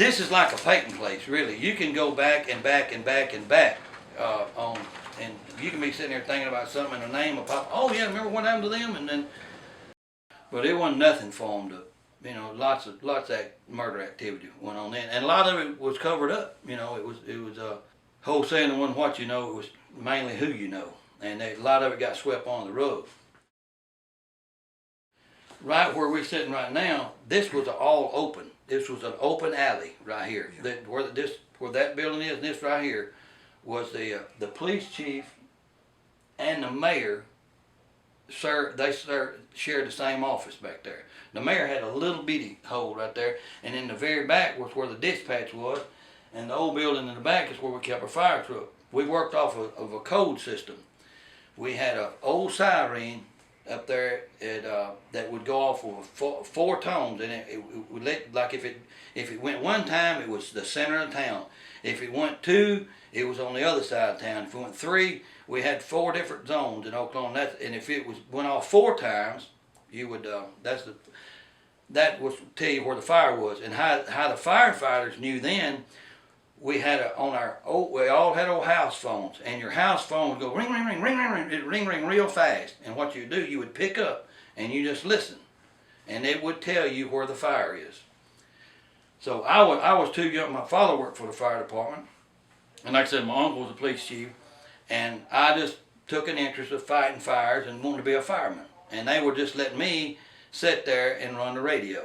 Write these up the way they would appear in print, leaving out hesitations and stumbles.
this is like a Peyton place, really. You can go back and back and back and back and you can be sitting there thinking about something and the name will pop. Oh yeah, remember what happened to them? And then, but it wasn't nothing for them to, lots of that murder activity went on then, and a lot of it was covered up. It was whole saying it wasn't what you know, it was mainly who you know, and a lot of it got swept on the rug. Right where we're sitting right now, this was all open. This was an open alley right here. Yeah. Where that building is, and this right here was the police chief and the mayor. They shared the same office back there. The mayor had a little bitty hole right there, and in the very back was where the dispatch was, and the old building in the back is where we kept our fire truck. We worked off of a code system. We had an old siren up there that would go off with four tones, and it would let, like if it went one time, it was the center of town. If it went two, it was on the other side of town. If it went three, we had 4 different zones in Oklahoma. And if it went off 4 times, you would that was tell you where the fire was, and how the firefighters knew then. We all had old house phones, and your house phone would go ring, ring, ring, ring, ring, ring. It'd ring real fast. And what you do, you would pick up and you just listen, and it would tell you where the fire is. So I was too young. My father worked for the fire department, and like I said, my uncle was a police chief, and I just took an interest of fighting fires and wanted to be a fireman. And they would just let me sit there and run the radio,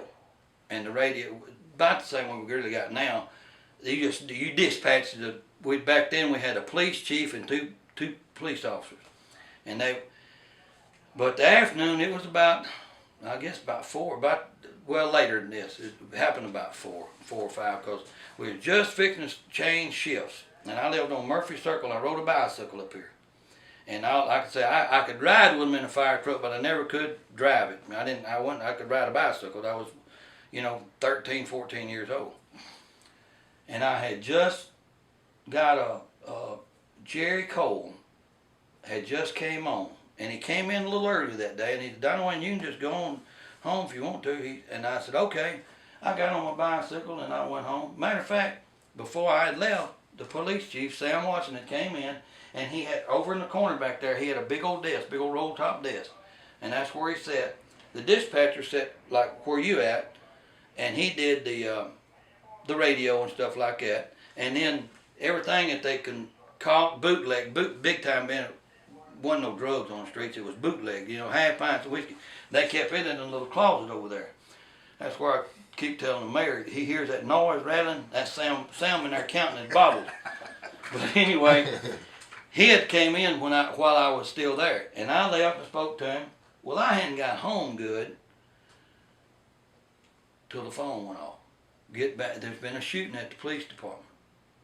and the radio about the same one we really got now. You dispatched back then we had a police chief and two police officers, and but the afternoon it was about, I guess about 4, later than this. It happened about 4 or 5, because we were just fixing to change shifts, and I lived on Murphy Circle. And I rode a bicycle up here, and like I say, I could ride with them in a fire truck, but I never could drive it. I could ride a bicycle. I was, 13, 14 years old. And I had just got Jerry Cole had just came on, and he came in a little early that day, and he said, "Donovan, you can just go on home if you want to." And I said, "Okay." I got on my bicycle and I went home. Matter of fact, before I had left, the police chief, Sam Watson, had came in, and he had, over in the corner back there, he had a big old desk, big old roll top desk, and that's where he sat. The dispatcher sat like where you at, and he did the radio and stuff like that, and then everything that they can call bootleg, big time being, wasn't no drugs on the streets, it was bootleg, half pints of whiskey. They kept it in a little closet over there. That's where I keep telling the mayor, he hears that noise rattling, that's Sam in there counting his bottles. But anyway, he had came in while I was still there, and I left and spoke to him. Well, I hadn't got home good till the phone went off. Get back, there's been a shooting at the police department.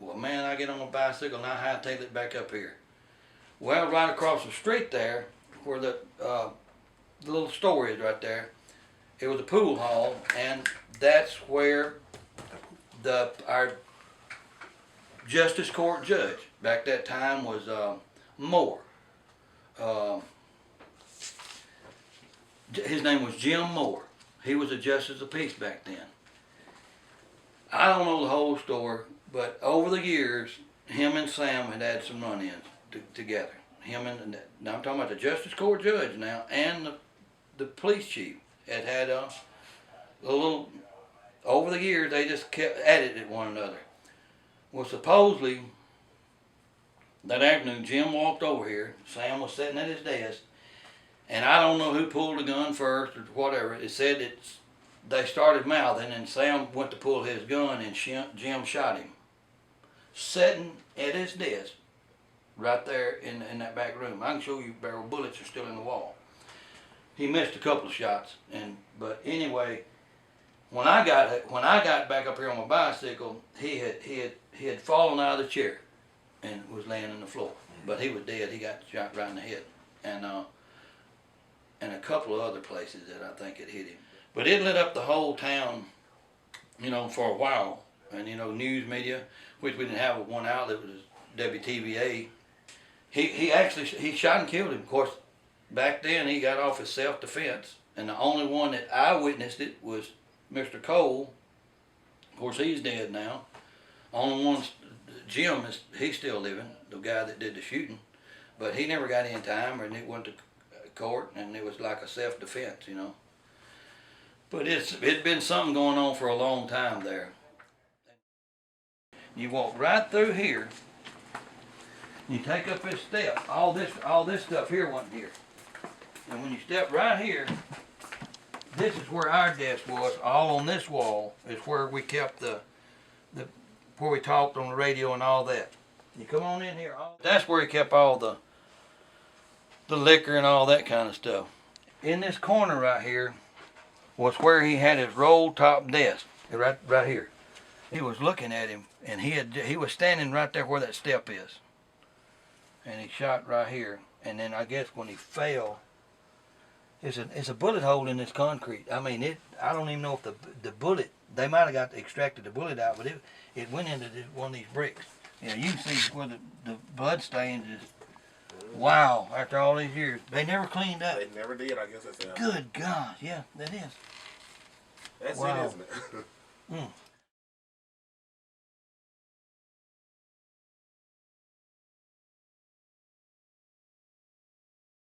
Well, man, I get on my bicycle and I hightail it back up here. Well, right across the street there, where the little store is right there, it was a pool hall, and that's where our justice court judge back that time was Moore. His name was Jim Moore. He was a justice of peace back then. I don't know the whole story, but over the years, him and Sam had some run-ins together. Now I'm talking about the justice court judge now, and the police chief had a little, over the years, they just kept at it at one another. Well, supposedly, that afternoon, Jim walked over here, Sam was sitting at his desk, and I don't know who pulled the gun first or whatever. It said they started mouthing, and Sam went to pull his gun, and Jim shot him, sitting at his desk, right there in that back room. I can show you where bullets are still in the wall. He missed a couple of shots, but anyway, when I got back up here on my bicycle, he had fallen out of the chair, and was laying on the floor. But he was dead. He got shot right in the head, and a couple of other places that I think it hit him. But it lit up the whole town, for a while. And news media, which we didn't have one outlet, was WTVA. He shot and killed him. Of course, back then he got off as self-defense, and the only one that I witnessed it was Mr. Cole Of course, he's dead now. Only one, Jim, he's still living, the guy that did the shooting. But he never got in time, and it went to court, and it was like a self-defense, you know. But it's been something going on for a long time there. You walk right through here. You take up this step. All this stuff here wasn't here. And when you step right here, this is where our desk was. All on this wall is where we kept where we talked on the radio and all that. You come on in here. That's where he kept all the liquor and all that kind of stuff. In this corner right here was where he had his roll top desk. Right here. He was looking at him, and he was standing right there where that step is. And he shot right here. And then I guess when he fell, it's a bullet hole in this concrete. I mean, I don't even know if the bullet, they might have extracted the bullet out, but it went into one of these bricks. You know, you can see where the blood stains is. Wow, after all these years. They never cleaned up. They never did, I guess that's it. Good God, yeah, that is. That's wow. it, isn't it?